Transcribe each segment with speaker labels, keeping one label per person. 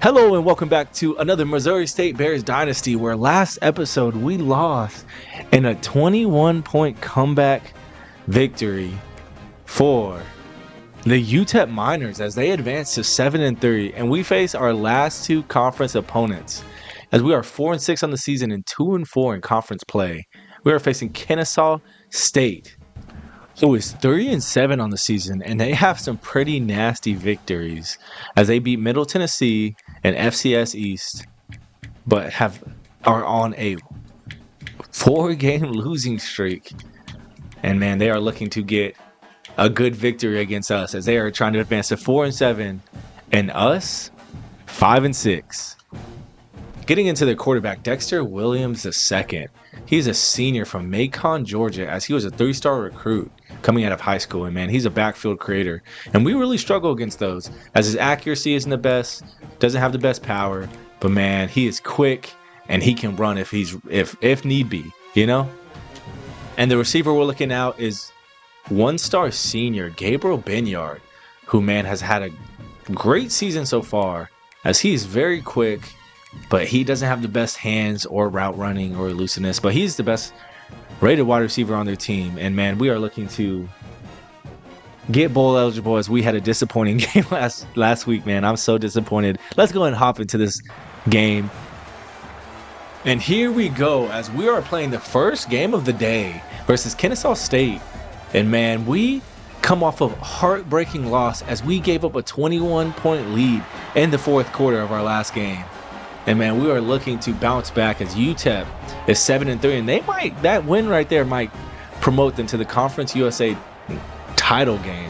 Speaker 1: Hello and welcome back to another Missouri State Bears Dynasty, where last episode we lost in a 21-point comeback victory for the UTEP Miners as they advance to 7-3, and we face our last two conference opponents as we are 4-6 on the season and 2-4 in conference play. We are facing Kennesaw State, who is 3-7 on the season, and they have some pretty nasty victories as they beat Middle Tennessee and FCS East, but are on a 4-game losing streak. And man, they are looking to get a good victory against us as they are trying to advance to 4-7 and us 5-6. Getting into their quarterback, Dexter Williams II. He's a senior from Macon, Georgia, as he was a 3-star recruit coming out of high school. And man, he's a backfield creator. And we really struggle against those as his accuracy isn't the best, doesn't have the best power, but man, he is quick and he can run if need be, you know? And the receiver we're looking at is 1-star senior Gabriel Binyard, who man has had a great season so far as he is very quick, but he doesn't have the best hands or route running or elusiveness, but he's the best rated wide receiver on their team. And man, we are looking to get bowl eligible as we had a disappointing game last week, man. I'm so disappointed. Let's go ahead and hop into this game. And here we go as we are playing the first game of the day versus Kennesaw State. And man, we come off of heartbreaking loss as we gave up a 21-point lead in the fourth quarter of our last game. And man, we are looking to bounce back as UTEP is 7-3, and that win right there might promote them to the Conference USA title game.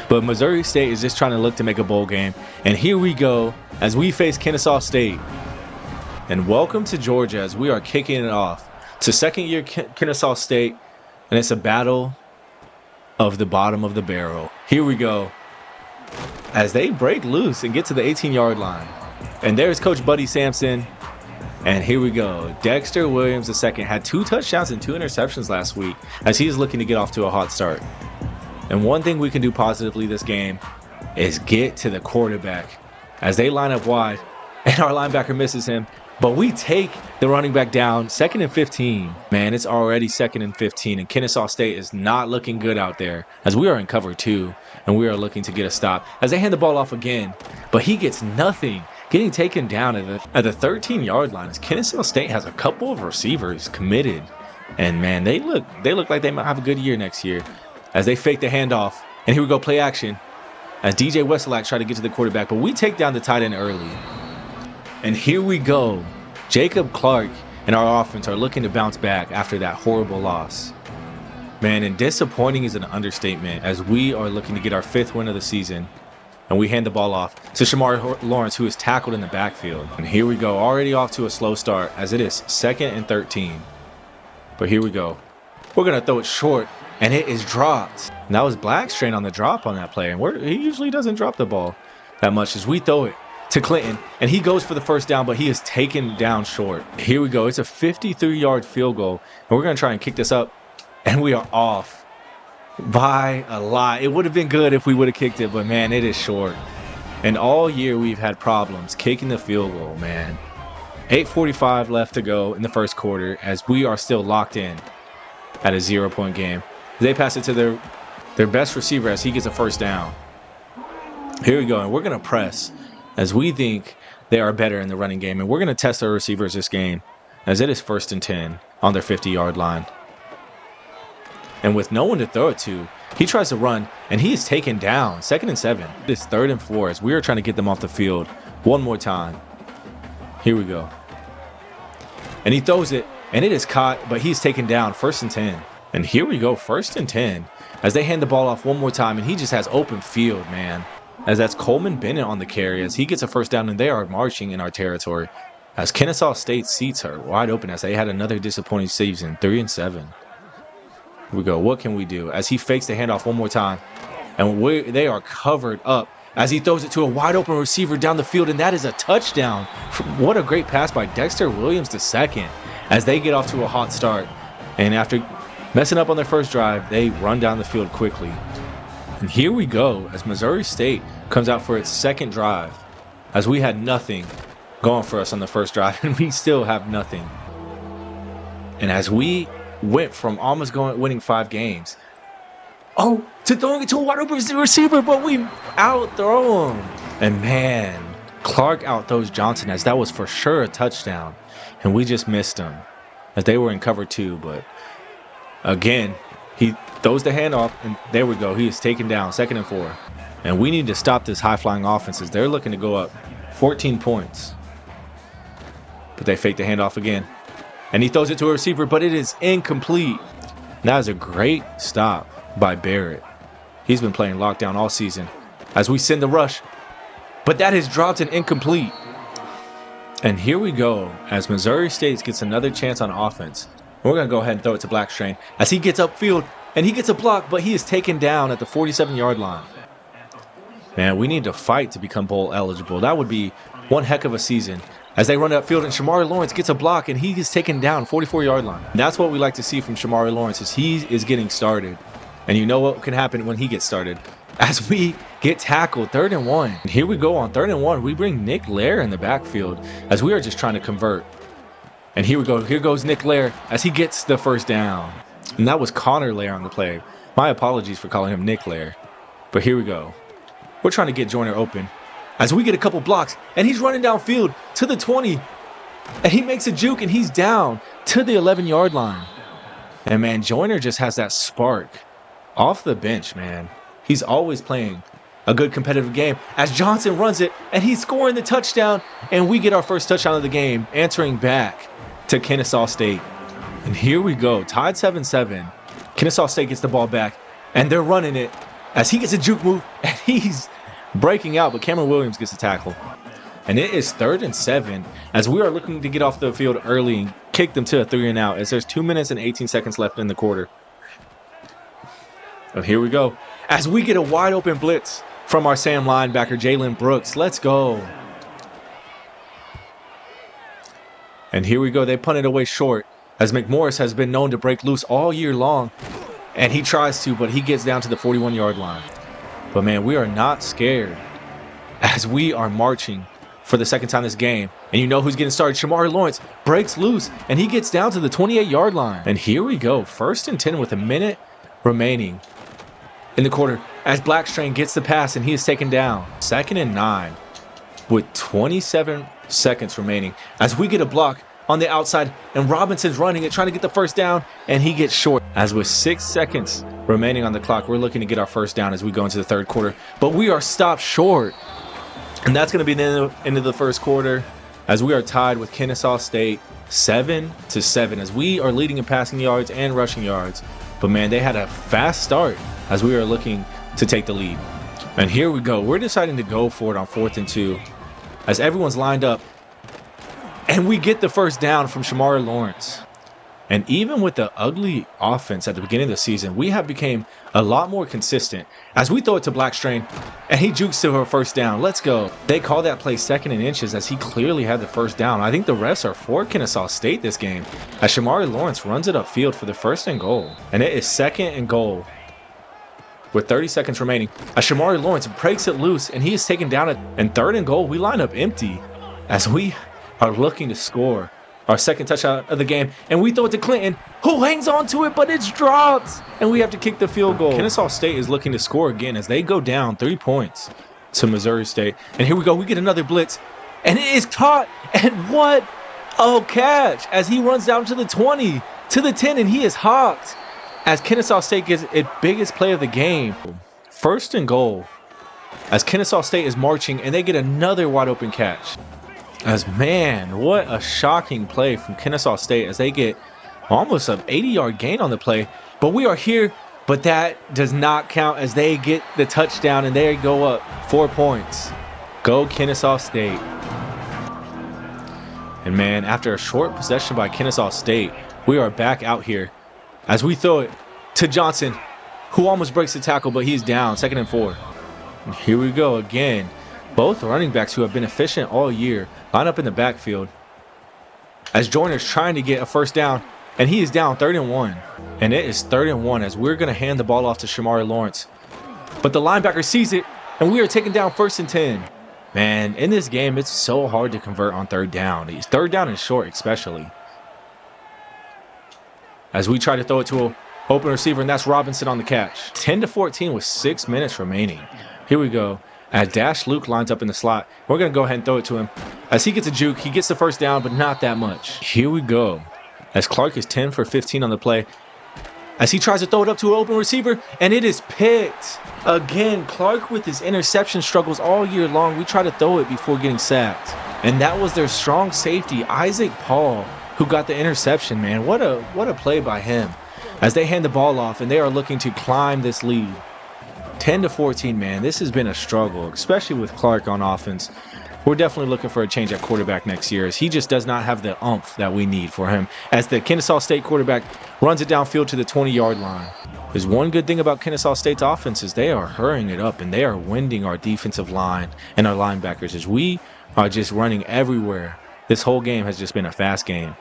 Speaker 1: But Missouri State is just trying to look to make a bowl game. And here we go as we face Kennesaw State. And welcome to Georgia as we are kicking it off to second-year Kennesaw State, and it's a battle of the bottom of the barrel. Here we go as they break loose and get to the 18-yard line. And there's Coach Buddy Sampson. And here we go. Dexter Williams II had 2 touchdowns and 2 interceptions last week as he's looking to get off to a hot start. And one thing we can do positively this game is get to the quarterback as they line up wide and our linebacker misses him. But we take the running back down, 2nd and 15. Man, it's already 2nd and 15, and Kennesaw State is not looking good out there as we are in cover 2, and we are looking to get a stop as they hand the ball off again. But he gets nothing, getting taken down at the 13-yard line as Kennesaw State has a couple of receivers committed. And man, they look like they might have a good year next year as they fake the handoff. And here we go, play action as DJ Wesselak try to get to the quarterback, but we take down the tight end early. And here we go. Jacob Clark and our offense are looking to bounce back after that horrible loss. Man, and disappointing is an understatement as we are looking to get our 5th win of the season. And we hand the ball off to Shamar Lawrence, who is tackled in the backfield. And here we go, already off to a slow start as it is 2nd and 13. But here we go. We're going to throw it short, and it is dropped. And that was Blackstrain on the drop on that play. And he usually doesn't drop the ball that much as we throw it to Clinton, and he goes for the first down, but he is taken down short. Here we go. It's a 53-yard field goal, and we're going to try and kick this up, and we are off by a lot. It would have been good if we would have kicked it, but man, it is short. And all year we've had problems kicking the field goal, man. 8:45 left to go in the first quarter as we are still locked in at a 0-point game. They pass it to their best receiver as he gets a first down. Here we go, and we're going to press as we think they are better in the running game. And we're going to test our receivers this game as it is 1st and 10 on their 50-yard line. And with no one to throw it to, he tries to run, and he is taken down. 2nd and 7. It's 3rd and 4 as we are trying to get them off the field one more time. Here we go. And he throws it, and it is caught, but he's taken down. 1st and 10. And here we go, 1st and 10 as they hand the ball off one more time, and he just has open field, man. As that's Coleman Bennett on the carry as he gets a first down, and they are marching in our territory as Kennesaw State seats are wide open as they had another disappointing season, 3-7. Here we go. What can we do? As he fakes the handoff one more time, and they are covered up as he throws it to a wide open receiver down the field, and that is a touchdown. What a great pass by Dexter Williams II as they get off to a hot start. And after messing up on their first drive, they run down the field quickly. And here we go as Missouri State comes out for its 2nd drive. as we had nothing going for us on the first drive, and we still have nothing. And as we went from almost winning 5 games, to throwing it to a wide open receiver, but we outthrow him. And man, Clark outthrows Johnson, as that was for sure a touchdown. And we just missed him, as they were in cover 2. But again, he throws the handoff, and there we go. He is taken down, 2nd and 4. And we need to stop this high-flying offense, as they're looking to go up 14 points. But they fake the handoff again. And he throws it to a receiver, but it is incomplete. That is a great stop by Barrett. He's been playing lockdown all season as we send the rush. But that is dropped and incomplete. And here we go as Missouri State gets another chance on offense. We're going to go ahead and throw it to Blackstrain as he gets upfield, and he gets a block, but he is taken down at the 47-yard line. Man, we need to fight to become bowl eligible. That would be one heck of a season. As they run upfield, and Shamari Lawrence gets a block, and he is taken down 44-yard line. And that's what we like to see from Shamari Lawrence, is he is getting started. And you know what can happen when he gets started. As we get tackled, 3rd and 1. And here we go on 3rd and 1. We bring Nick Lair in the backfield as we are just trying to convert. And here we go. Here goes Nick Lair as he gets the first down. And that was Connor Lair on the play. My apologies for calling him Nick Lair. But here we go. We're trying to get Joyner open as we get a couple blocks. And he's running downfield to the 20. And he makes a juke, and he's down to the 11-yard line. And, man, Joyner just has that spark off the bench, man. He's always playing a good competitive game as Johnson runs it, and he's scoring the touchdown, and we get our first touchdown of the game, answering back to Kennesaw State. And here we go, tied 7-7. Kennesaw State gets the ball back, and they're running it as he gets a juke move, and he's breaking out, but Cameron Williams gets a tackle. And it is 3rd and 7 as we are looking to get off the field early and kick them to a 3-and-out as there's 2 minutes and 18 seconds left in the quarter. And here we go as we get a wide open blitz from our Sam linebacker, Jalen Brooks. Let's go. And here we go. They punt it away short as McMorris has been known to break loose all year long. And he tries to, but he gets down to the 41-yard line. But, man, we are not scared as we are marching for the second time this game. And you know who's getting started. Shamari Lawrence breaks loose, and he gets down to the 28-yard line. And here we go. 1st and 10 with a minute remaining in the quarter as Blackstrain gets the pass, and he is taken down. 2nd and 9 with 27 seconds remaining as we get a block on the outside, and Robinson's running it, trying to get the first down, and he gets short. As with 6 seconds remaining on the clock, we're looking to get our first down as we go into the 3rd quarter, but we are stopped short. And that's going to be the end of the 1st quarter as we are tied with Kennesaw State 7-7 as we are leading in passing yards and rushing yards. But, man, they had a fast start as we are looking to take the lead. And here we go. We're deciding to go for it on 4th and 2 as everyone's lined up. And we get the first down from Shamari Lawrence. And even with the ugly offense at the beginning of the season, we have become a lot more consistent as we throw it to Blackstrain, and he jukes to her first down. Let's go. They call that play 2nd and inches as he clearly had the first down. I think the refs are for Kennesaw State this game as Shamari Lawrence runs it upfield for the 1st and goal. And it is 2nd and goal with 30 seconds remaining as Shamari Lawrence breaks it loose, and he is taken down and 3rd and goal. We line up empty as we are looking to score our second touchdown of the game, and we throw it to Clinton, who hangs on to it, but it's dropped, and we have to kick the field goal. Kennesaw State is looking to score again as they go down 3 points to Missouri State. And here we go. We get another blitz, and it is caught, and what a catch as he runs down to the 20, to the 10, and he is hawked as Kennesaw State gets its biggest play of the game. 1st and goal as Kennesaw State is marching, and they get another wide open catch. As, man, what a shocking play from Kennesaw State as they get almost an 80-yard gain on the play. But we are here, but that does not count as they get the touchdown, and they go up 4 points. Go Kennesaw State. And, man, after a short possession by Kennesaw State, we are back out here as we throw it to Johnson, who almost breaks the tackle, but he's down, 2nd and 4. And here we go again. Both running backs who have been efficient all year line up in the backfield as Joyner's trying to get a first down, and he is down 3rd and 1. And it is 3rd and 1 as we're going to hand the ball off to Shamari Lawrence. But the linebacker sees it, and we are taking down 1st and 10. Man, in this game, it's so hard to convert on third down. Third down and short especially. As we try to throw it to an open receiver, and that's Robinson on the catch. 10-14 with 6 minutes remaining. Here we go. As Dash Luke lines up in the slot, we're going to go ahead and throw it to him. As he gets a juke, he gets the first down, but not that much. Here we go. As Clark is 10 for 15 on the play. As he tries to throw it up to an open receiver, and it is picked. Again, Clark with his interception struggles all year long. We try to throw it before getting sacked. And that was their strong safety, Isaac Paul, who got the interception, man. What a play by him. As they hand the ball off, and they are looking to climb this lead. 10-14, man. This has been a struggle, especially with Clark on offense. We're definitely looking for a change at quarterback next year, as he just does not have the oomph that we need for him. As the Kennesaw State quarterback runs it downfield to the 20-yard line. There's one good thing about Kennesaw State's offense is they are hurrying it up, and they are winding our defensive line and our linebackers as we are just running everywhere. This whole game has just been a fast game.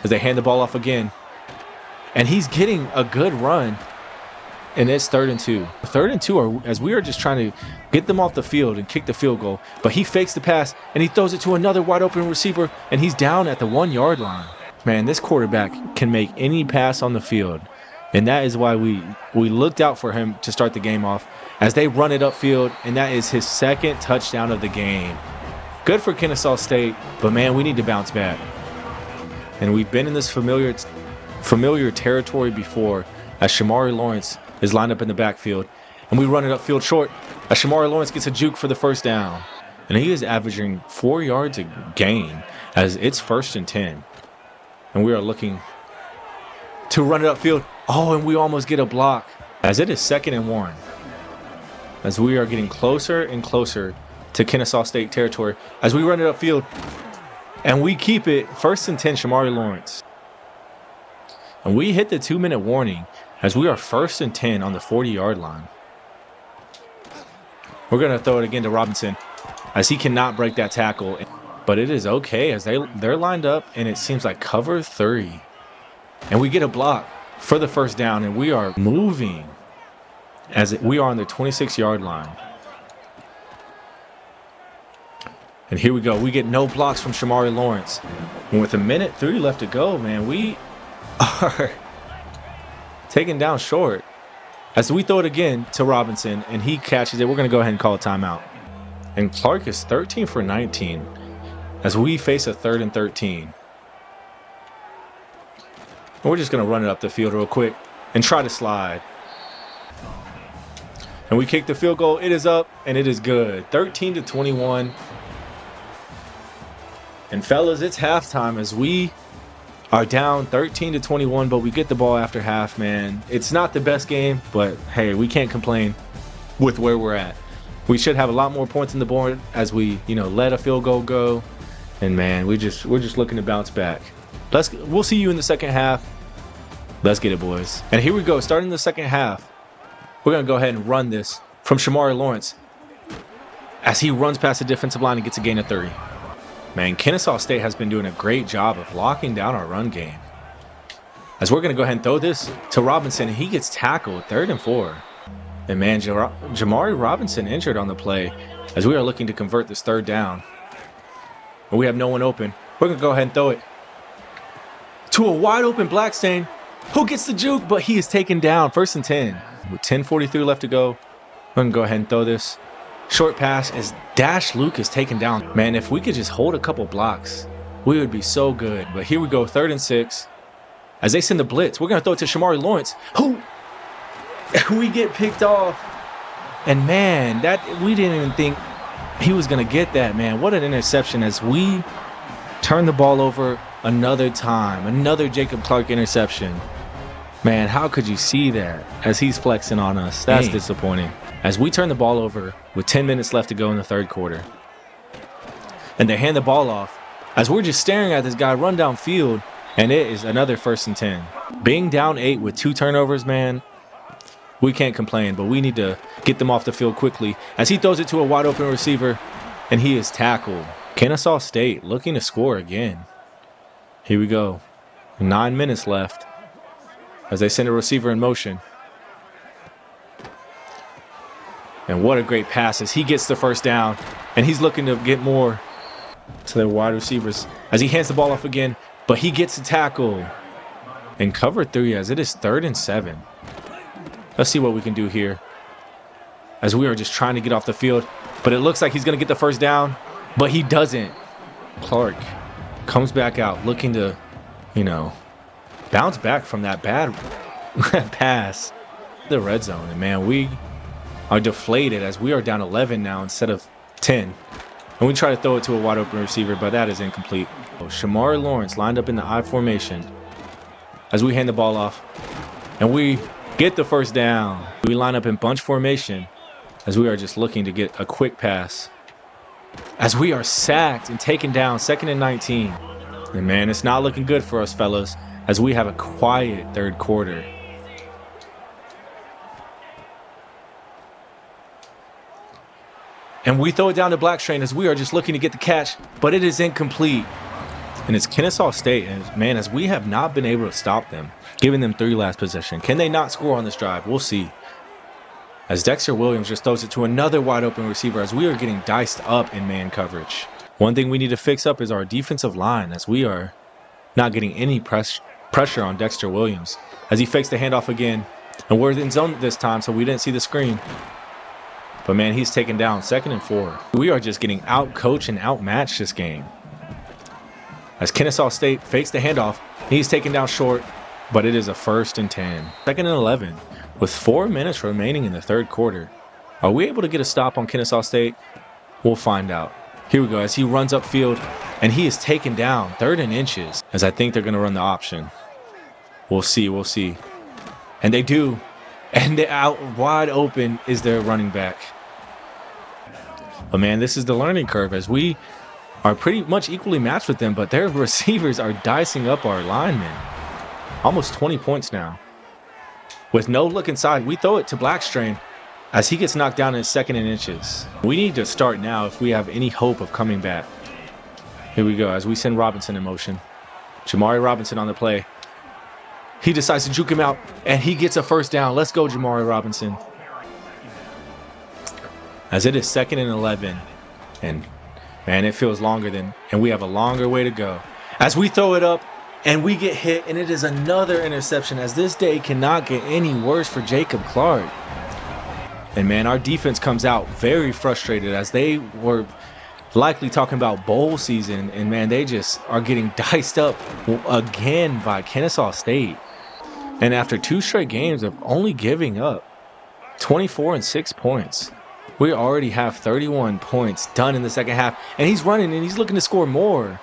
Speaker 1: As they hand the ball off again, and he's getting a good run. And it's 3rd and 2. 3rd and 2 as we are just trying to get them off the field and kick the field goal. But he fakes the pass and he throws it to another wide open receiver, and he's down at the 1-yard line. Man, this quarterback can make any pass on the field. And that is why we looked out for him to start the game off as they run it upfield, and that is his 2nd touchdown of the game. Good for Kennesaw State, but man, we need to bounce back. And we've been in this familiar territory before as Shamari Lawrence is lined up in the backfield, and we run it upfield short as Shamari Lawrence gets a juke for the first down. And he is averaging 4 yards a gain as it's 1st and 10. And we are looking to run it upfield. Oh, and we almost get a block as it is 2nd and 1. As we are getting closer and closer to Kennesaw State territory as we run it upfield. And we keep it 1st and 10, Shamari Lawrence. And we hit the 2-minute warning as we are 1st and 10 on the 40-yard line. We're going to throw it again to Robinson as he cannot break that tackle. But it is okay as they're lined up, and it seems like cover 3. And we get a block for the first down, and we are moving as we are on the 26-yard line. And here we go. We get no blocks from Shamari Lawrence. And with 1:03 left to go, man, we are taken down short as we throw it again to Robinson, and he catches it. We're going to go ahead and call a timeout. And Clark is 13 for 19 as we face a 3rd and 13. And we're just going to run it up the field real quick and try to slide. And we kick the field goal. It is up, and it is good. 13-21. And fellas, it's halftime as we are down 13-21, but we get the ball after half, man. It's not the best game, but hey, we can't complain with where we're at. We should have a lot more points on the board as we, let a field goal go. And man, we're just looking to bounce back. We'll see you in the second half. Let's get it, boys. And here we go, starting the second half. We're gonna go ahead and run this from Shamari Lawrence as he runs past the defensive line and gets a gain of 30. Man, Kennesaw State has been doing a great job of locking down our run game. As we're going to go ahead and throw this to Robinson, and he gets tackled, 3rd and 4. And man, Jamari Robinson injured on the play as we are looking to convert this 3rd down. And we have no one open. We're going to go ahead and throw it to a wide open Blackstain, who gets the juke, but he is taken down, 1st and 10. With 10:43 left to go, we're going to go ahead and throw this. Short pass as Dash Luke is taken down. Man, if we could just hold a couple blocks, we would be so good. But here we go, 3rd and 6. As they send the blitz, we're going to throw it to Shamari Lawrence, who we get picked off. And man, we didn't even think he was going to get that, man. What an interception as we turn the ball over another time. Another Jacob Clark interception. Man, how could you see that as he's flexing on us? That's disappointing. As we turn the ball over with 10 minutes left to go in the 3rd quarter. And they hand the ball off as we're just staring at this guy run downfield, and it is another 1st and 10. Being down 8 with 2 turnovers, man, we can't complain, but we need to get them off the field quickly as he throws it to a wide open receiver, and he is tackled. Kennesaw State looking to score again. Here we go. 9 minutes left as they send a receiver in motion. And what a great pass as he gets the first down. And he's looking to get more to their wide receivers as he hands the ball off again. But he gets a tackle. And cover 3 as it is 3rd and 7. Let's see what we can do here. As we are just trying to get off the field. But it looks like he's going to get the first down. But he doesn't. Clark comes back out looking to, bounce back from that bad pass. The red zone. And man, we are deflated as we are down 11 now instead of 10. And we try to throw it to a wide open receiver, but that is incomplete. Shamari Lawrence lined up in the I formation as we hand the ball off. And we get the first down. We line up in bunch formation as we are just looking to get a quick pass. As we are sacked and taken down, 2nd and 19. And man, it's not looking good for us, fellas, as we have a quiet 3rd quarter. And we throw it down to Blackstrain as we are just looking to get the catch, but it is incomplete. And it's Kennesaw State, and man, as we have not been able to stop them, giving them 3 last possession. Can they not score on this drive? We'll see. As Dexter Williams just throws it to another wide open receiver as we are getting diced up in man coverage. One thing we need to fix up is our defensive line as we are not getting any pressure on Dexter Williams. As he fakes the handoff again, and we're in zone this time, so we didn't see the screen. But man, he's taken down 2nd and 4. We are just getting out-coached and outmatched this game. As Kennesaw State fakes the handoff, he's taken down short, but it is a 1st and 10. 2nd and 11 with 4 minutes remaining in the 3rd quarter. Are we able to get a stop on Kennesaw State? We'll find out. Here we go as he runs upfield, and he is taken down 3rd and inches as I think they're going to run the option. We'll see, we'll see. And they do. And they're out wide open is their running back. But man, this is the learning curve as we are pretty much equally matched with them, but their receivers are dicing up our linemen. Almost 20 points now. With no look inside, we throw it to Blackstrain as he gets knocked down in 2nd and inches. We need to start now if we have any hope of coming back. Here we go as we send Robinson in motion. Jamari Robinson on the play. He decides to juke him out, and he gets a first down. Let's go, Jamari Robinson. As it is 2nd and 11. And man, it feels longer and we have a longer way to go. As we throw it up, and we get hit, and it is another interception as this day cannot get any worse for Jacob Clark. And man, our defense comes out very frustrated as they were likely talking about bowl season, and man, they just are getting diced up again by Kennesaw State. And after 2 straight games of only giving up 24 and 6 points, we already have 31 points done in the 2nd half, and he's running and he's looking to score more.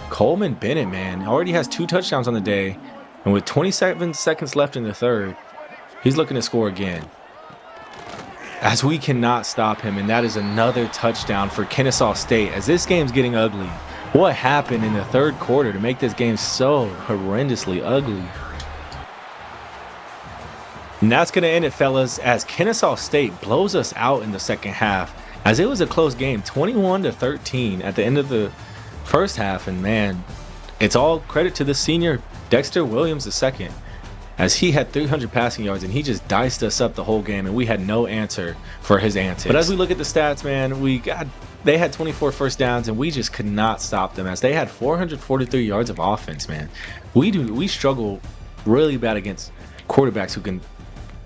Speaker 1: Coleman Bennett, man, already has 2 touchdowns on the day, and with 27 seconds left in the 3rd, he's looking to score again. As we cannot stop him, and that is another touchdown for Kennesaw State as this game's getting ugly. What happened in the 3rd quarter to make this game so horrendously ugly? And that's going to end it, fellas, as Kennesaw State blows us out in the 2nd half, as it was a close game, 21-13 at the end of the 1st half. And man, it's all credit to the senior Dexter Williams II, as he had 300 passing yards and he just diced us up the whole game, and we had no answer for his antics. But as we look at the stats, man, they had 24 first downs and we just could not stop them, as they had 443 yards of offense. Man, we struggle really bad against quarterbacks who can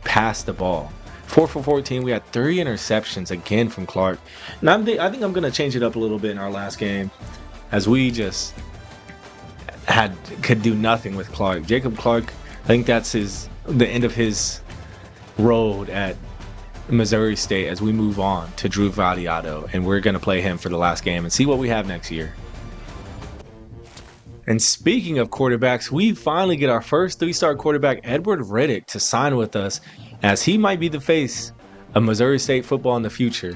Speaker 1: pass the ball. 4 for 14. We had 3 interceptions again from Clark. And I think I'm going to change it up a little bit in our last game, as we just could do nothing with Clark. Jacob Clark, I think that's the end of his road at Missouri State as we move on to Drew Valiato, and we're going to play him for the last game and see what we have next year. And speaking of quarterbacks, we finally get our first 3-star quarterback, Edward Riddick, to sign with us, as he might be the face of Missouri State football in the future.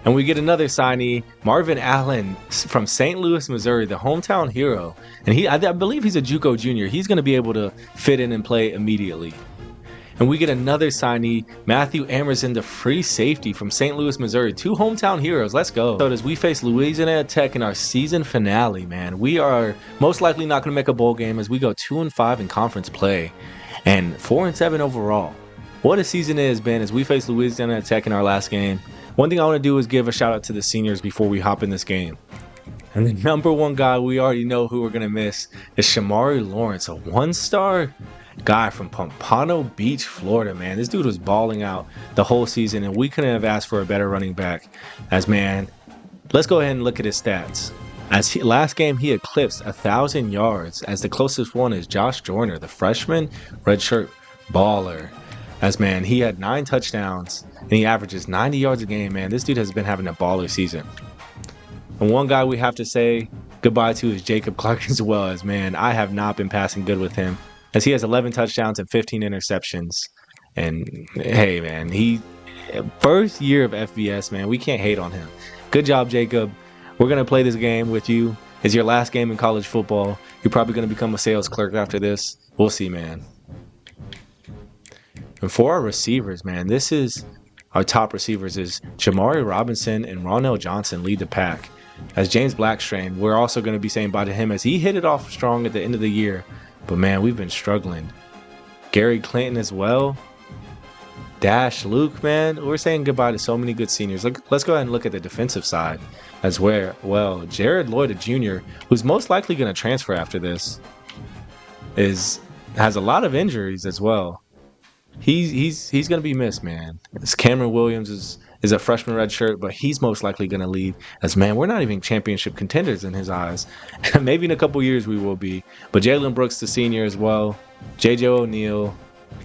Speaker 1: And we get another signee, Marvin Allen from St. Louis, Missouri, the hometown hero. And I believe he's a JUCO junior. He's going to be able to fit in and play immediately. And we get another signee, Matthew Emerson, the free safety from St. Louis, Missouri. 2 hometown heroes. Let's go. So as we face Louisiana Tech in our season finale, man, we are most likely not going to make a bowl game, as we go 2-5 in conference play and 4-7 overall. What a season it has been as we face Louisiana Tech in our last game. One thing I want to do is give a shout out to the seniors before we hop in this game. And the number one guy we already know who we're going to miss is Shamari Lawrence, a one-star guy from Pompano Beach, Florida, man. This dude was balling out the whole season, and we couldn't have asked for a better running back. As, man, let's go ahead and look at his stats. Last game, he eclipsed 1,000 yards, as the closest one is Josh Joyner, the freshman redshirt baller. As, man, he had 9 touchdowns, and he averages 90 yards a game, man. This dude has been having a baller season. And one guy we have to say goodbye to is Jacob Clark as well, as, man, I have not been passing good with him, as he has 11 touchdowns and 15 interceptions. And, hey, man, first year of FBS, man, we can't hate on him. Good job, Jacob. We're going to play this game with you. It's your last game in college football. You're probably going to become a sales clerk after this. We'll see, man. And for our receivers, man, our top receivers is Jamari Robinson and Ronell Johnson lead the pack. As James Blackstrain, we're also going to be saying bye to him as he hit it off strong at the end of the year. But, man, we've been struggling. Gary Clinton as well. Dash Luke, man. We're saying goodbye to so many good seniors. Let's go ahead and look at the defensive side as well. Jared Lloyd Jr., who's most likely going to transfer after this, has a lot of injuries as well. He's going to be missed, man. As Cameron Williams is a freshman redshirt, but he's most likely going to leave. As, man, we're not even championship contenders in his eyes. Maybe in a couple years we will be. But Jalen Brooks, the senior as well. J.J. O'Neal,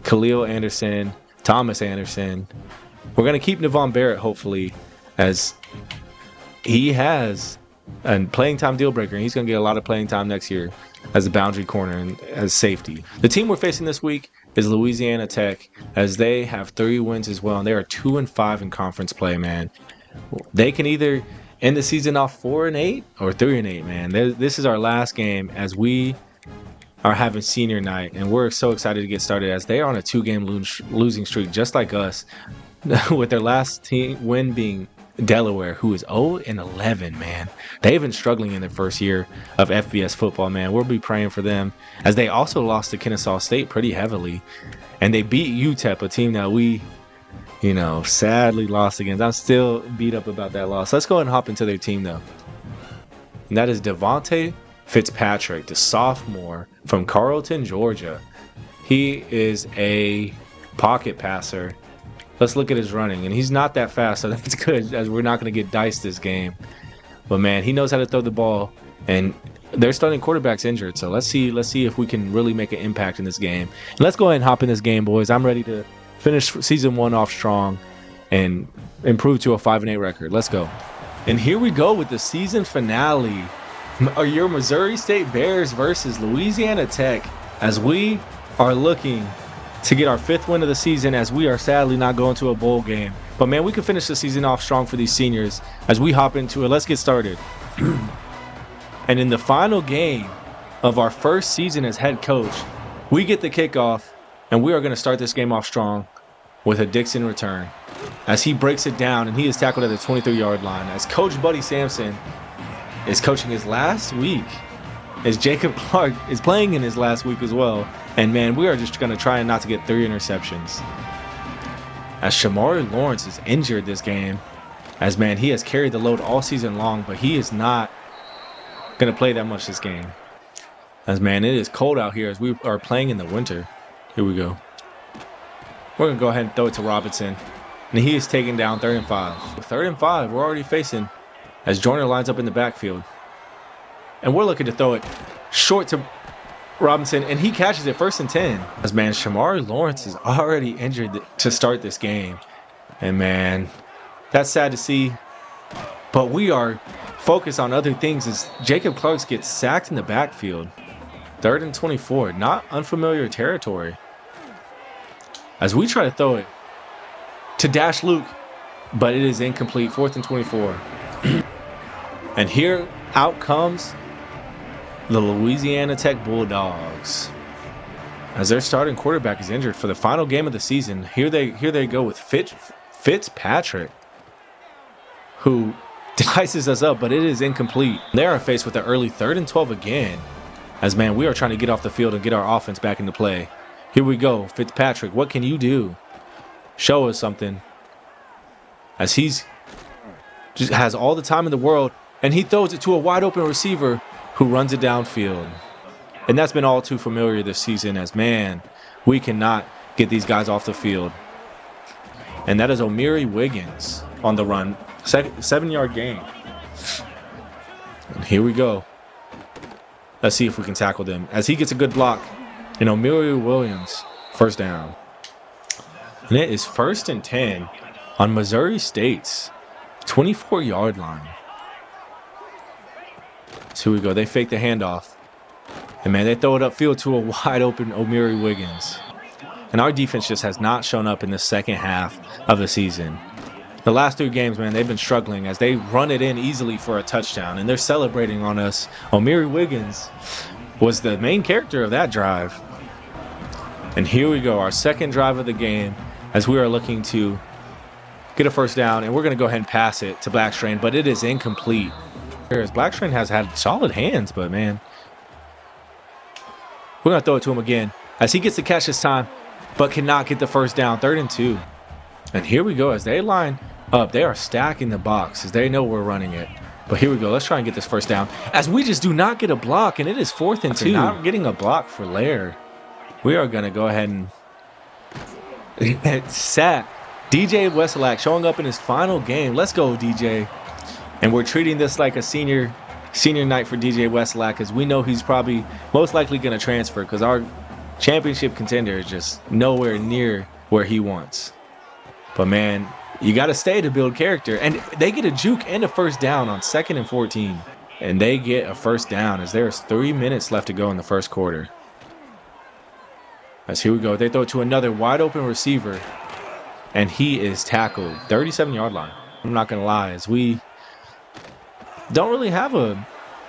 Speaker 1: Khalil Anderson, Thomas Anderson. We're going to keep Navon Barrett, hopefully, as he has a playing time deal breaker, and he's going to get a lot of playing time next year as a boundary corner and as safety. The team we're facing this week is Louisiana Tech, as they have 3 wins as well, and they are 2-5 in conference play, man. They can either end the season off 4-8 or 3-8, man. This is our last game as we are having senior night, and we're so excited to get started as they are on a 2-game losing streak, just like us, with their last win being Delaware, who is 0-11, man. They've been struggling in their first year of FBS football, man. We'll be praying for them, as they also lost to Kennesaw State pretty heavily, and they beat UTEP, a team that we, sadly lost against. I'm still beat up about that loss. Let's go ahead and hop into their team, though. And that is Devontae Fitzpatrick, the sophomore from Carlton, Georgia. He is a pocket passer. Let's look at his running, and he's not that fast, so that's good, as we're not going to get diced this game. But, man, he knows how to throw the ball, and their starting quarterback's injured, so let's see if we can really make an impact in this game. And let's go ahead and hop in this game, boys. I'm ready to finish season 1 off strong and improve to a 5-8 record. Let's go. And here we go with the season finale. Your Missouri State Bears versus Louisiana Tech, as we are looking to get our 5th win of the season, as we are sadly not going to a bowl game. But, man, we can finish the season off strong for these seniors as we hop into it. Let's get started. And in the final game of our first season as head coach, we get the kickoff, and we are going to start this game off strong with a Dixon return, as he breaks it down, and he is tackled at the 23-yard line, as Coach Buddy Sampson is coaching his last week, as Jacob Clark is playing in his last week as well. And, man, we are just going to try not to get 3 interceptions. As Shamari Lawrence is injured this game, as, man, he has carried the load all season long, but he is not going to play that much this game. As, man, it is cold out here as we are playing in the winter. Here we go. We're going to go ahead and throw it to Robinson, and he is taking down 3rd and 5. 3rd and 5, we're already facing as Joyner lines up in the backfield. And we're looking to throw it short to Robinson, and he catches it 1st and 10. As, man, Shamari Lawrence is already injured to start this game. And, man, that's sad to see. But we are focused on other things as Jacob Clark gets sacked in the backfield. 3rd and 24, not unfamiliar territory. As we try to throw it to Dash Luke, but it is incomplete. 4th and 24. And here out comes the Louisiana Tech Bulldogs, as their starting quarterback is injured for the final game of the season. Here they go with Fitzpatrick, who dices us up, but it is incomplete. They are faced with the early 3rd and 12 again, as, man, we are trying to get off the field and get our offense back into play. Here we go. Fitzpatrick, what can you do? show us something. As he's just has all the time in the world, and he throws it to a wide open receiver who runs it downfield. And that's been all too familiar this season as, man, we cannot get these guys off the field. And that is Omiri Wiggins on the run. 7-yard gain. And here we go. Let's see if we can tackle them. As he gets a good block. And Omiri Williams, first down. And it is 1st and 10 on Missouri State's 24-yard line. So here we go. They fake the handoff. And, man, they throw it upfield to a wide-open Omiri Wiggins. And our defense just has not shown up in the second half of the season. The last 3 games, man, they've been struggling as they run it in easily for a touchdown. And they're celebrating on us. Omiri Wiggins was the main character of that drive. And here we go, our second drive of the game as we are looking to get a first down. And we're going to go ahead and pass it to Blackstrain, but it is incomplete. Blackstrain has had solid hands, but, man, we're going to throw it to him again as he gets to catch this time, but cannot get the first down. 3rd and 2. And here we go as they line up. They are stacking the box as they know we're running it. But here we go. Let's try and get this first down as we just do not get a block, and it is 4th and 2. Not getting a block for Laird. We are going to go ahead and sack DJ Wesolak showing up in his final game. Let's go, DJ. And we're treating this like a senior night for DJ Wesolak as we know he's probably most likely going to transfer because our championship contender is just nowhere near where he wants. But, man, you got to stay to build character. And they get a juke and a first down on 2nd and 14. And they get a first down as there's 3 minutes left to go in the first quarter. As here we go. They throw it to another wide open receiver. And he is tackled. 37-yard line. I'm not going to lie. As we don't really have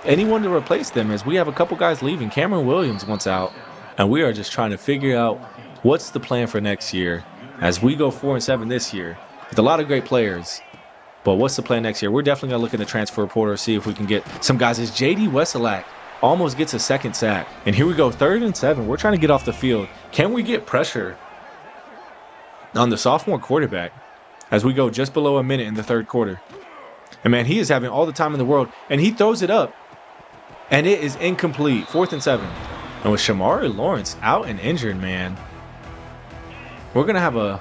Speaker 1: anyone to replace them as we have a couple guys leaving. Cameron Williams wants out. And we are just trying to figure out what's the plan for next year as we go 4-7 this year with a lot of great players. But what's the plan next year? We're definitely going to look in the transfer portal, see if we can get some guys. As J.D. Wesolak almost gets a second sack. And here we go, 3rd and 7. We're trying to get off the field. Can we get pressure on the sophomore quarterback as we go just below a minute in the 3rd quarter? And, man, he is having all the time in the world. And he throws it up. And it is incomplete. 4th and 7. And with Shamari Lawrence out and injured, man, we're going to have a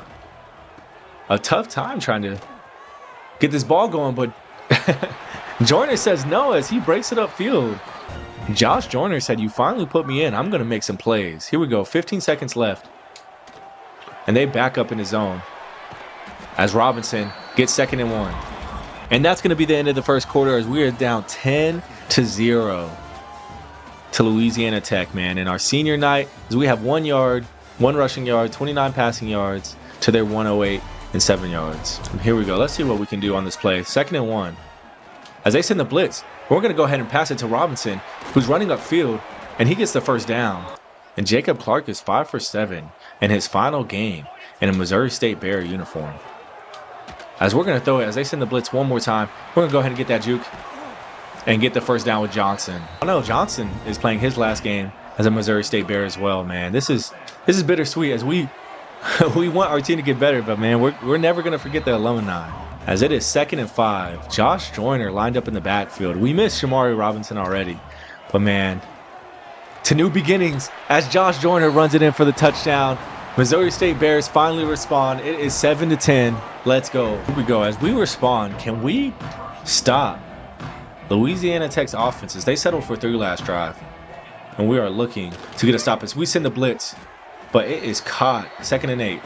Speaker 1: tough time trying to get this ball going. But Joyner says no as he breaks it upfield. Josh Joyner said, "You finally put me in. I'm going to make some plays." Here we go. 15 seconds left. And they back up in the zone as Robinson gets 2nd and 1. And that's going to be the end of the first quarter as we are down 10-0 to Louisiana Tech, man. In our senior night, as we have 1 yard, 1 rushing yard, 29 passing yards to their 108 and 7 yards. And here we go. Let's see what we can do on this play. 2nd and 1. As they send the blitz, we're going to go ahead and pass it to Robinson, who's running upfield, and he gets the first down. And Jacob Clark is 5 for 7 in his final game in a Missouri State Bear uniform. As we're going to throw it, as they send the blitz one more time, we're going to go ahead and get that juke and get the first down with Johnson. I know Johnson is playing his last game as a Missouri State Bear as well, man. This is bittersweet as we want our team to get better, but, man, we're never going to forget the alumni. As it is 2nd and 5, Josh Joyner lined up in the backfield. We missed Shamari Robinson already, but, man, to new beginnings as Josh Joyner runs it in for the touchdown. Missouri State Bears finally respond. It is 7-10. Let's go. Here we go. As we respond, can we stop Louisiana Tech's offenses? They settled for 3 last drive, and we are looking to get a stop as we send the blitz, but it is caught. 2nd and 8.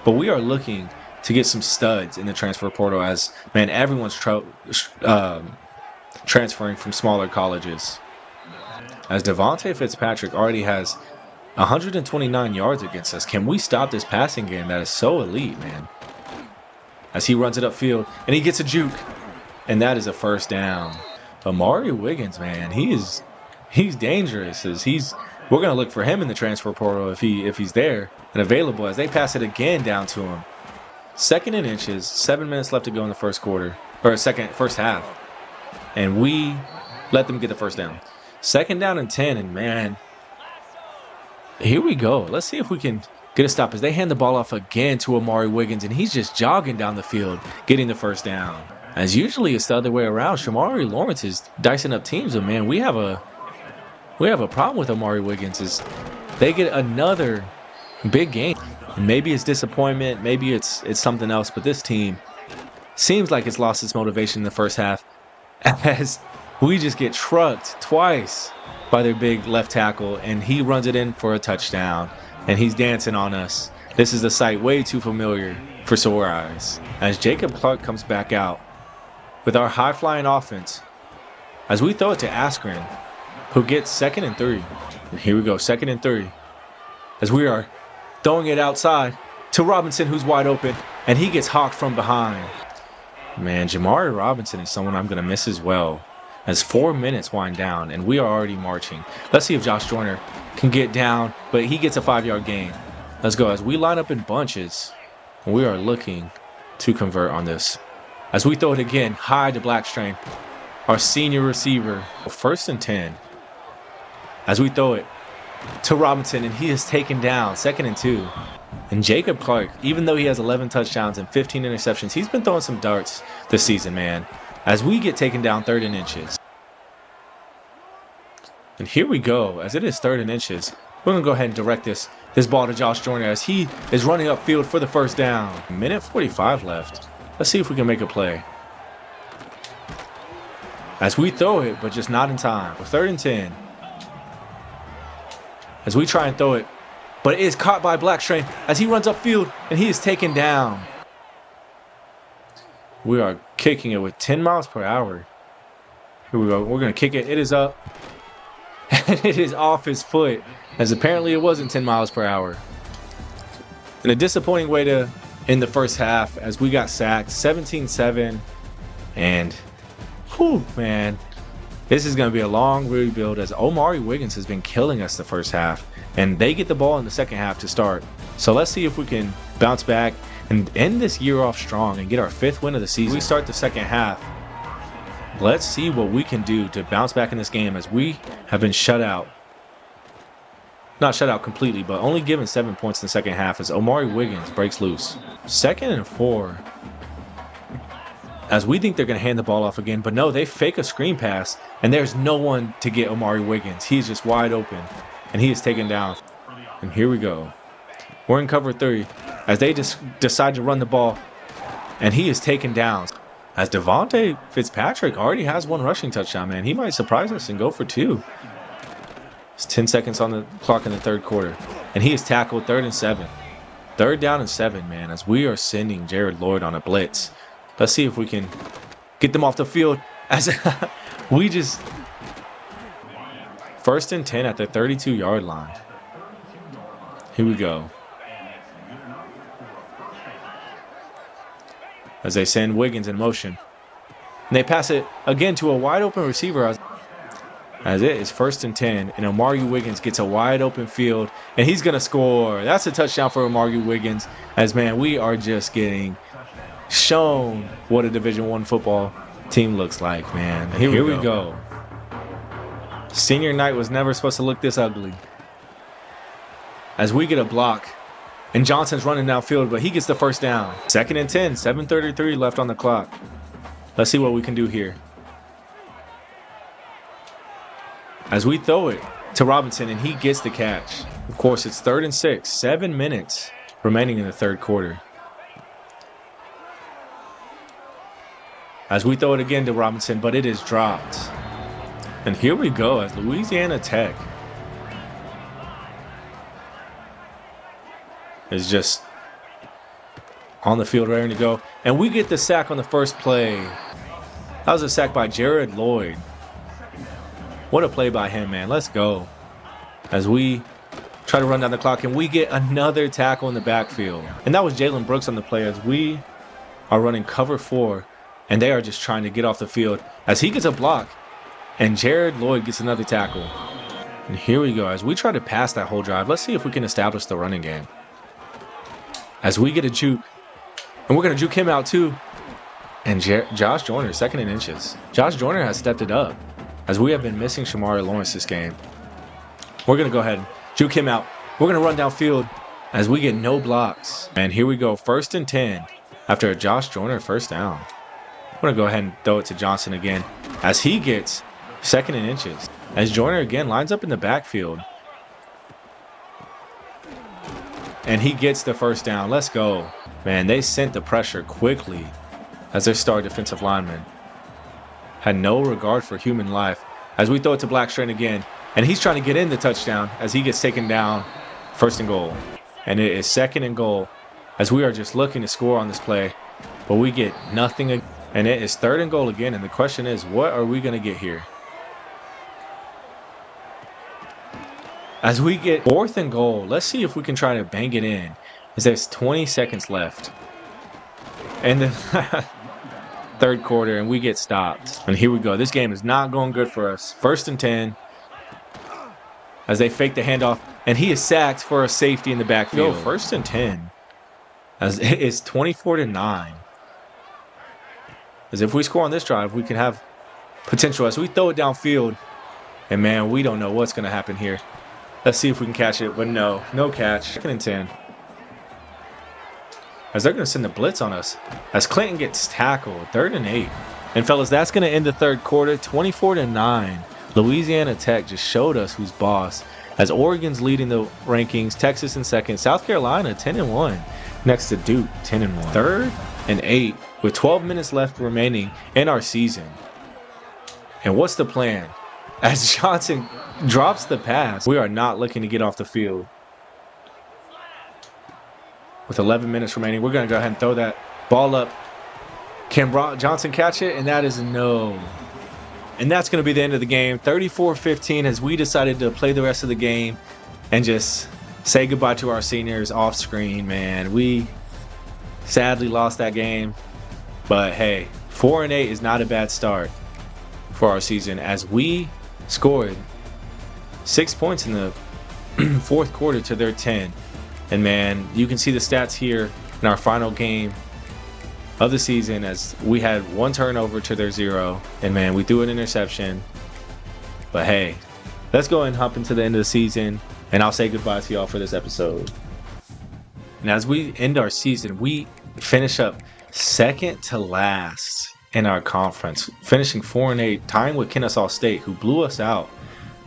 Speaker 1: But we are looking to get some studs in the transfer portal as, man, everyone's transferring from smaller colleges. As Devontae Fitzpatrick already has 129 yards against us. Can we stop this passing game that is so elite, man? As he runs it upfield, and he gets a juke, and that is a first down. Omiri Wiggins, man, he's dangerous. We're gonna look for him in the transfer portal if he's there and available. As they pass it again down to him. 2nd and inches, 7 minutes left to go in the first quarter or first half, and we let them get the first down. 2nd down and 10, and, man, here we go. Let's see if we can get a stop as they hand the ball off again to Amari Wiggins, and he's just jogging down the field, getting the first down. As usually it's the other way around. Shamari Lawrence is dicing up teams, but man, we have a problem with Amari Wiggins. Is they get another big game. And maybe it's disappointment, maybe it's something else, but this team seems like it's lost its motivation in the first half as we just get trucked twice by their big left tackle, and he runs it in for a touchdown, and he's dancing on us. This is a sight way too familiar for sore eyes. As Jacob Clark comes back out with our high-flying offense, as we throw it to Askren, who gets 2nd and 3. And here we go, 2nd and 3. As we are throwing it outside to Robinson, who's wide open, and he gets hawked from behind. Man, Jamari Robinson is someone I'm going to miss as well. As 4 minutes wind down, and we are already marching. Let's see if Josh Joyner can get down, but he gets a 5-yard gain. Let's go as we line up in bunches. We are looking to convert on this. As we throw it again, high to Blackstrain, our senior receiver. 1st and 10. As we throw it to Robinson, and he is taken down, 2nd and 2. And Jacob Clark, even though he has 11 touchdowns and 15 interceptions, he's been throwing some darts this season, man. As we get taken down 3rd and inches. And here we go, as it is 3rd and inches. We're going to go ahead and direct this ball to Josh Joyner as he is running upfield for the first down. Minute 45 left. Let's see if we can make a play. As we throw it, but just not in time. 3rd and 10. As we try and throw it, but it is caught by Blackstrain as he runs upfield, and he is taken down. We are kicking it with 10 miles per hour. Here we go. We're going to kick it. It is up. And it is off his foot, as apparently it wasn't 10 miles per hour. In a disappointing way to end the first half, as we got sacked 17-7. And, whew, man, this is going to be a long rebuild, as Omari Wiggins has been killing us the first half. And they get the ball in the second half to start. So let's see if we can bounce back and end this year off strong and get our 5th win of the season. We start the second half. Let's see what we can do to bounce back in this game, as we have been shut out. Not shut out completely, but only given 7 points in the second half as Omari Wiggins breaks loose. 2nd and 4. As we think they're going to hand the ball off again, but no, they fake a screen pass, and there's no one to get Omari Wiggins. He's just wide open, and he is taken down. And here we go. We're in cover 3 as they just decide to run the ball, and he is taken down. As Devontae Fitzpatrick already has 1 rushing touchdown, man. He might surprise us and go for 2. It's 10 seconds on the clock in the 3rd quarter, and he is tackled 3rd and 7. 3rd down and 7, man, as we are sending Jared Lloyd on a blitz. Let's see if we can get them off the field as we just 1st and 10 at the 32-yard line. Here we go. As they send Wiggins in motion. And they pass it again to a wide open receiver as it is 1st and 10. And Omari Wiggins gets a wide open field, and he's going to score. That's a touchdown for Omari Wiggins. As, man, we are just getting shown what a Division I football team looks like, man. Here we go. Senior night was never supposed to look this ugly. As we get a block. And Johnson's running downfield, but he gets the first down. 2nd and 10, 7:33 left on the clock. Let's see what we can do here. As we throw it to Robinson, and he gets the catch. Of course, it's 3rd and 6, 7 minutes remaining in the 3rd quarter. As we throw it again to Robinson, but it is dropped. And here we go as Louisiana Tech is just on the field ready to go. And we get the sack on the first play. That was a sack by Jared Lloyd. What a play by him, man. Let's go. As we try to run down the clock, and we get another tackle in the backfield. And that was Jalen Brooks on the play as we are running cover 4, and they are just trying to get off the field as he gets a block, and Jared Lloyd gets another tackle. And here we go. As we try to pass that whole drive, let's see if we can establish the running game. As we get a juke, and we're going to juke him out too. And Josh Joyner, 2nd and inches. Josh Joyner has stepped it up as we have been missing Shamari Lawrence this game. We're going to go ahead and juke him out. We're going to run downfield, as we get no blocks. And here we go, 1st and 10 after a Josh Joyner first down. I'm going to go ahead and throw it to Johnson again as he gets 2nd and inches. As Joyner again lines up in the backfield. And he gets the first down. Let's go. Man, they sent the pressure quickly as their star defensive lineman had no regard for human life. As we throw it to Blackstreet again. And he's trying to get in the touchdown as he gets taken down. 1st and goal. And it is 2nd and goal as we are just looking to score on this play. But we get nothing. And it is 3rd and goal again. And the question is, what are we going to get here? As we get 4th and goal, let's see if we can try to bang it in. As there's 20 seconds left. And the 3rd quarter, and we get stopped. And here we go. This game is not going good for us. 1st and 10. As they fake the handoff. And he is sacked for a safety in the backfield. 1st and 10. As it is 24-9. As if we score on this drive, we can have potential. As we throw it downfield. And man, we don't know what's going to happen here. Let's see if we can catch it, but no catch. 2nd and 10. As they're going to send the blitz on us. As Clinton gets tackled, 3rd and 8. And fellas, that's going to end the 3rd quarter, 24-9. Louisiana Tech just showed us who's boss. As Oregon's leading the rankings, Texas in 2nd, South Carolina 10-1. Next to Duke, 10-1. 3rd and 8 with 12 minutes left remaining in our season. And what's the plan? As Johnson drops the pass, we are not looking to get off the field. With 11 minutes remaining, we're going to go ahead and throw that ball up. Can Johnson catch it? And that is a no. And that's going to be the end of the game. 34-15 as we decided to play the rest of the game and just say goodbye to our seniors off screen, man. We sadly lost that game. But hey, 4-8 is not a bad start for our season as we scored 6 points in the 4th quarter to their 10. And man, you can see the stats here in our final game of the season as we had 1 turnover to their 0. And man, we threw an interception. But hey, let's go and hop into the end of the season. And I'll say goodbye to y'all for this episode. And as we end our season, we finish up 2nd to last in our conference, finishing 4-8, tying with Kennesaw State, who blew us out.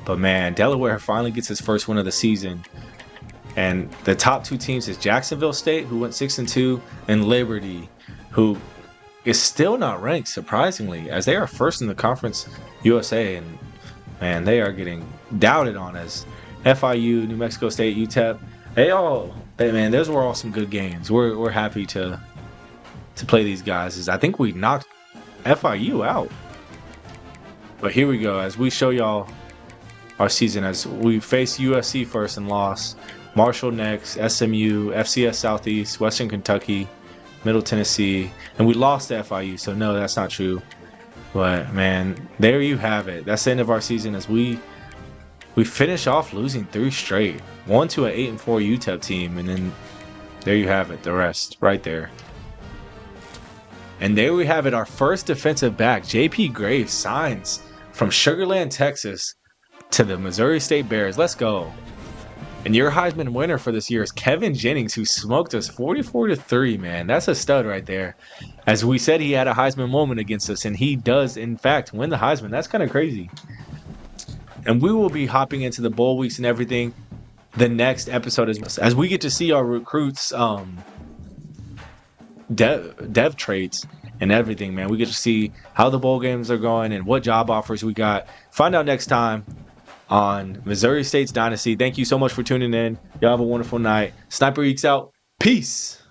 Speaker 1: But man, Delaware finally gets his first win of the season. And the top 2 teams is Jacksonville State, who went 6-2, and Liberty, who is still not ranked, surprisingly, as they are first in the Conference USA. And man, they are getting doubted on as FIU, New Mexico State, UTEP. Man, those were all some good games. We're happy to play these guys. As I think we knocked FIU out. But here we go as we show y'all our season as we face USC first and lost, Marshall next, SMU, FCS Southeast, Western Kentucky, Middle Tennessee, and we lost to FIU. So no, that's not true. But man, there you have it. That's the end of our season as we finish off losing 3 straight, 1 to an 8-4 UTEP team, and then there you have it, the rest right there. And there we have it, our first defensive back, JP Graves, signs from Sugar Land, Texas to the Missouri State Bears. Let's go. And your Heisman winner for this year is Kevin Jennings, who smoked us 44-3, man. That's a stud right there. As we said, he had a Heisman moment against us, and he does, in fact, win the Heisman. That's kind of crazy. And we will be hopping into the bowl weeks and everything. The next episode is as we get to see our recruits' dev traits and everything, man. We get to see how the bowl games are going and what job offers we got. Find out next time on Missouri State's Dynasty. Thank you so much for tuning in. Y'all have a wonderful night. Sniper Eeks out. Peace.